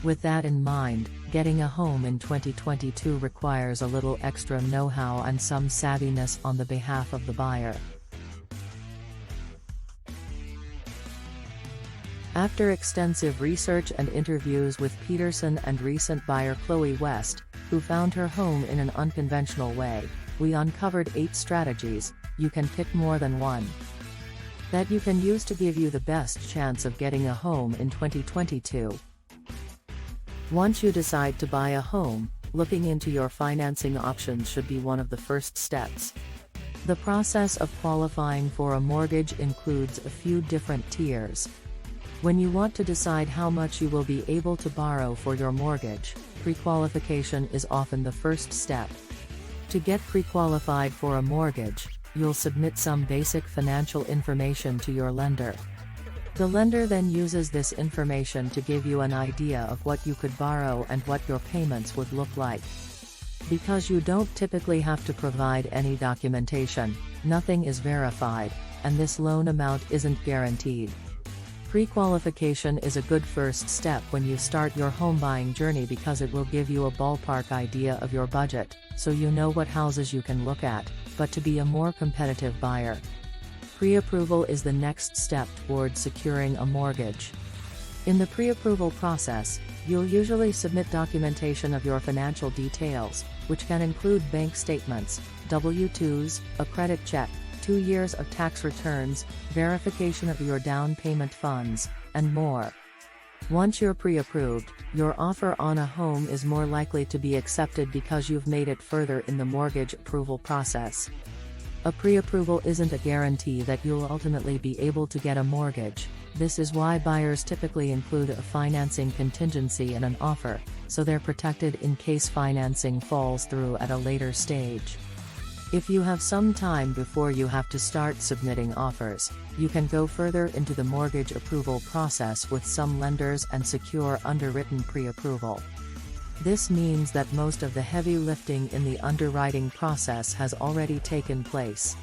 With that in mind, getting a home in 2022 requires a little extra know-how and some savviness on the behalf of the buyer. After extensive research and interviews with Peterson and recent buyer Chloe West, who found her home in an unconventional way, we uncovered 8 strategies, you can pick more than one, that you can use to give you the best chance of getting a home in 2022. Once you decide to buy a home, looking into your financing options should be one of the first steps. The process of qualifying for a mortgage includes a few different tiers. When you want to decide how much you will be able to borrow for your mortgage, pre-qualification is often the first step. To get pre-qualified for a mortgage, you'll submit some basic financial information to your lender. The lender then uses this information to give you an idea of what you could borrow and what your payments would look like. Because you don't typically have to provide any documentation, nothing is verified, and this loan amount isn't guaranteed. Pre-qualification is a good first step when you start your home buying journey because it will give you a ballpark idea of your budget, so you know what houses you can look at, but to be a more competitive buyer. Pre-approval is the next step towards securing a mortgage. In the pre-approval process, you'll usually submit documentation of your financial details, which can include bank statements, W-2s, a credit check, 2 years of tax returns, verification of your down payment funds, and more. Once you're pre-approved, your offer on a home is more likely to be accepted because you've made it further in the mortgage approval process. A pre-approval isn't a guarantee that you'll ultimately be able to get a mortgage. This is why buyers typically include a financing contingency in an offer, so they're protected in case financing falls through at a later stage. If you have some time before you have to start submitting offers, you can go further into the mortgage approval process with some lenders and secure underwritten pre-approval. This means that most of the heavy lifting in the underwriting process has already taken place.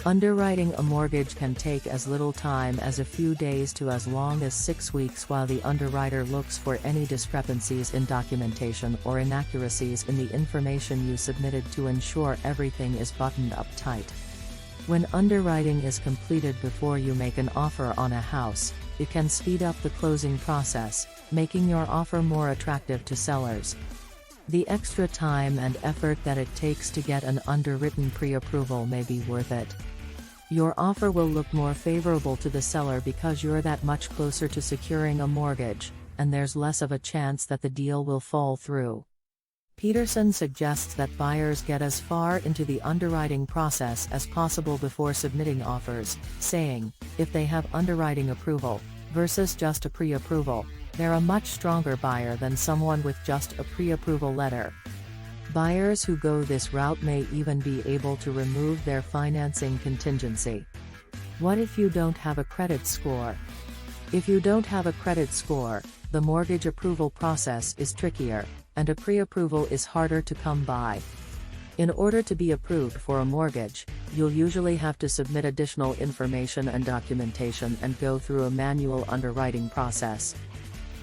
Underwriting a mortgage can take as little time as a few days to as long as 6 weeks while the underwriter looks for any discrepancies in documentation or inaccuracies in the information you submitted to ensure everything is buttoned up tight. When underwriting is completed before you make an offer on a house, it can speed up the closing process, making your offer more attractive to sellers. The extra time and effort that it takes to get an underwritten pre-approval may be worth it. Your offer will look more favorable to the seller because you're that much closer to securing a mortgage, and there's less of a chance that the deal will fall through. Peterson suggests that buyers get as far into the underwriting process as possible before submitting offers, saying, if they have underwriting approval, versus just a pre-approval, they're a much stronger buyer than someone with just a pre-approval letter. Buyers who go this route may even be able to remove their financing contingency. What if you don't have a credit score? If you don't have a credit score, the mortgage approval process is trickier, and a pre-approval is harder to come by. In order to be approved for a mortgage, you'll usually have to submit additional information and documentation and go through a manual underwriting process.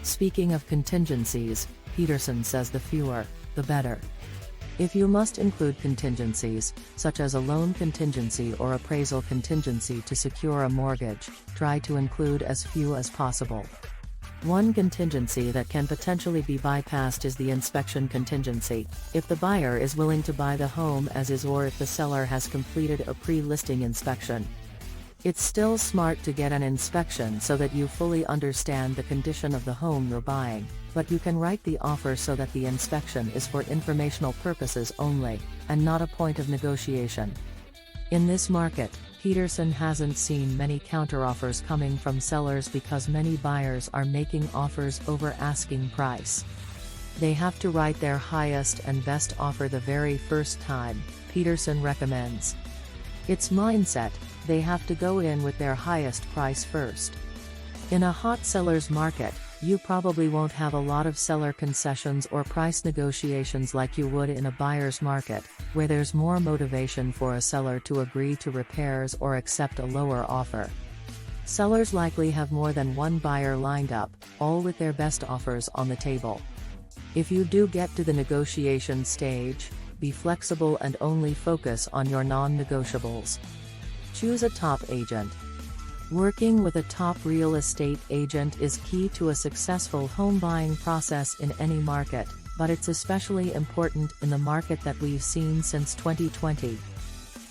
Speaking of contingencies, Peterson says the fewer, the better. If you must include contingencies, such as a loan contingency or appraisal contingency to secure a mortgage, try to include as few as possible. One contingency that can potentially be bypassed is the inspection contingency, if the buyer is willing to buy the home as is or if the seller has completed a pre-listing inspection. It's still smart to get an inspection so that you fully understand the condition of the home you're buying, but you can write the offer so that the inspection is for informational purposes only, and not a point of negotiation. In this market, Peterson hasn't seen many counteroffers coming from sellers because many buyers are making offers over asking price. They have to write their highest and best offer the very first time, Peterson recommends. It's mindset, they have to go in with their highest price first. In a hot seller's market, you probably won't have a lot of seller concessions or price negotiations like you would in a buyer's market, where there's more motivation for a seller to agree to repairs or accept a lower offer. Sellers likely have more than one buyer lined up, all with their best offers on the table. If you do get to the negotiation stage, be flexible and only focus on your non-negotiables. Choose a top agent. Working with a top real estate agent is key to a successful home buying process in any market, but it's especially important in the market that we've seen since 2020.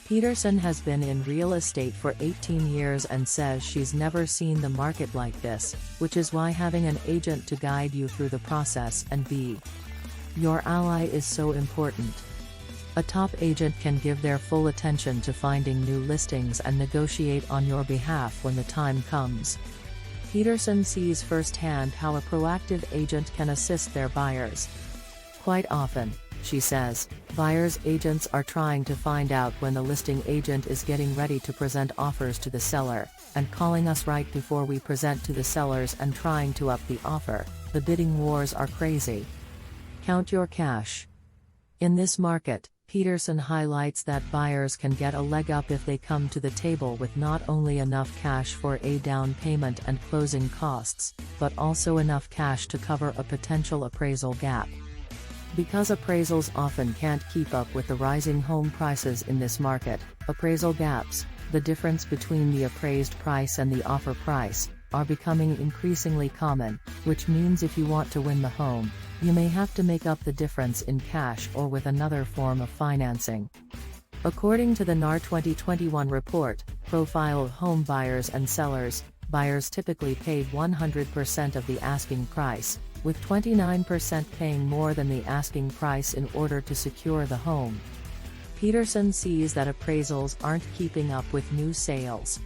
Peterson has been in real estate for 18 years and says she's never seen the market like this, which is why having an agent to guide you through the process and be your ally is so important. A top agent can give their full attention to finding new listings and negotiate on your behalf when the time comes. Peterson sees firsthand how a proactive agent can assist their buyers. Quite often, she says, buyers' agents are trying to find out when the listing agent is getting ready to present offers to the seller, and calling us right before we present to the sellers and trying to up the offer. The bidding wars are crazy. Count your cash. In this market, Peterson highlights that buyers can get a leg up if they come to the table with not only enough cash for a down payment and closing costs, but also enough cash to cover a potential appraisal gap. Because appraisals often can't keep up with the rising home prices in this market, appraisal gaps, the difference between the appraised price and the offer price, are becoming increasingly common, which means if you want to win the home, you may have to make up the difference in cash or with another form of financing. According to the NAR 2021 report, Profile of Home Buyers and Sellers, buyers typically paid 100% of the asking price, with 29% paying more than the asking price in order to secure the home. Peterson sees that appraisals aren't keeping up with new sales.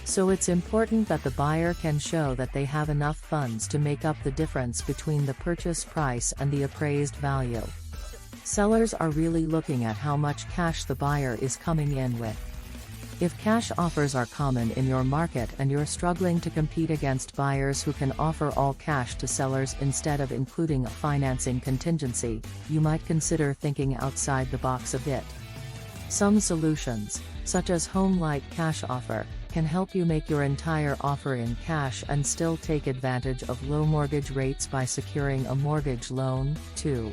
So it's important that the buyer can show that they have enough funds to make up the difference between the purchase price and the appraised value. Sellers are really looking at how much cash the buyer is coming in with. If cash offers are common in your market and you're struggling to compete against buyers who can offer all cash to sellers instead of including a financing contingency, you might consider thinking outside the box a bit. Some solutions, such as Home Light Cash Offer, can help you make your entire offer in cash and still take advantage of low mortgage rates by securing a mortgage loan, too.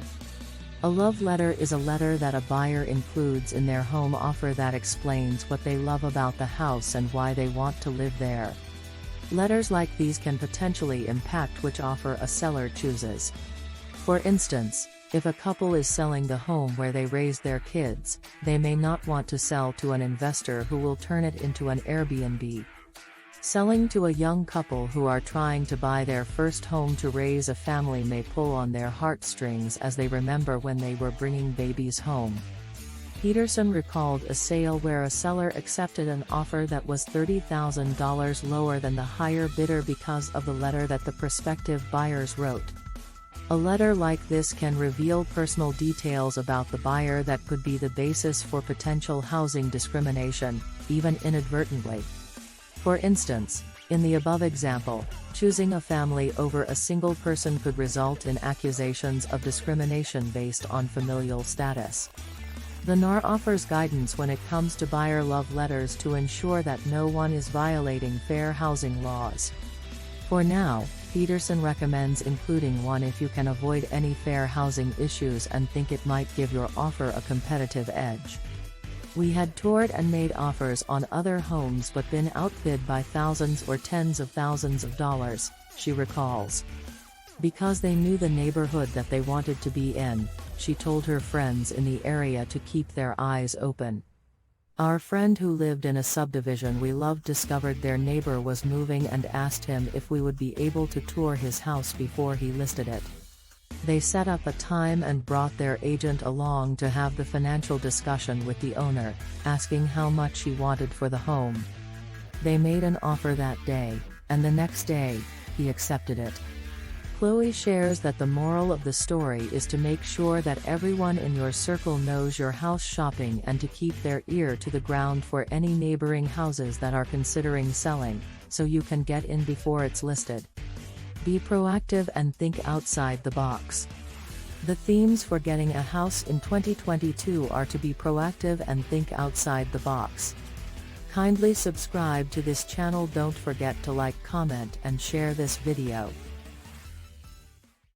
A love letter is a letter that a buyer includes in their home offer that explains what they love about the house and why they want to live there. Letters like these can potentially impact which offer a seller chooses. For instance, if a couple is selling the home where they raised their kids, they may not want to sell to an investor who will turn it into an Airbnb. Selling to a young couple who are trying to buy their first home to raise a family may pull on their heartstrings as they remember when they were bringing babies home. Peterson recalled a sale where a seller accepted an offer that was $30,000 lower than the higher bidder because of the letter that the prospective buyers wrote. A letter like this can reveal personal details about the buyer that could be the basis for potential housing discrimination, even inadvertently. For instance, in the above example, choosing a family over a single person could result in accusations of discrimination based on familial status. The NAR offers guidance when it comes to buyer love letters to ensure that no one is violating fair housing laws. For now, Peterson recommends including one if you can avoid any fair housing issues and think it might give your offer a competitive edge. We had toured and made offers on other homes but been outbid by thousands or tens of thousands of dollars, she recalls. Because they knew the neighborhood that they wanted to be in, she told her friends in the area to keep their eyes open. Our friend who lived in a subdivision we loved discovered their neighbor was moving and asked him if we would be able to tour his house before he listed it. They set up a time and brought their agent along to have the financial discussion with the owner, asking how much he wanted for the home. They made an offer that day, and the next day, he accepted it. Chloe shares that the moral of the story is to make sure that everyone in your circle knows your house shopping and to keep their ear to the ground for any neighboring houses that are considering selling, so you can get in before it's listed. Be proactive and think outside the box. The themes for getting a house in 2022 are to be proactive and think outside the box. Kindly subscribe to this channel. Don't forget to like, comment and share this video.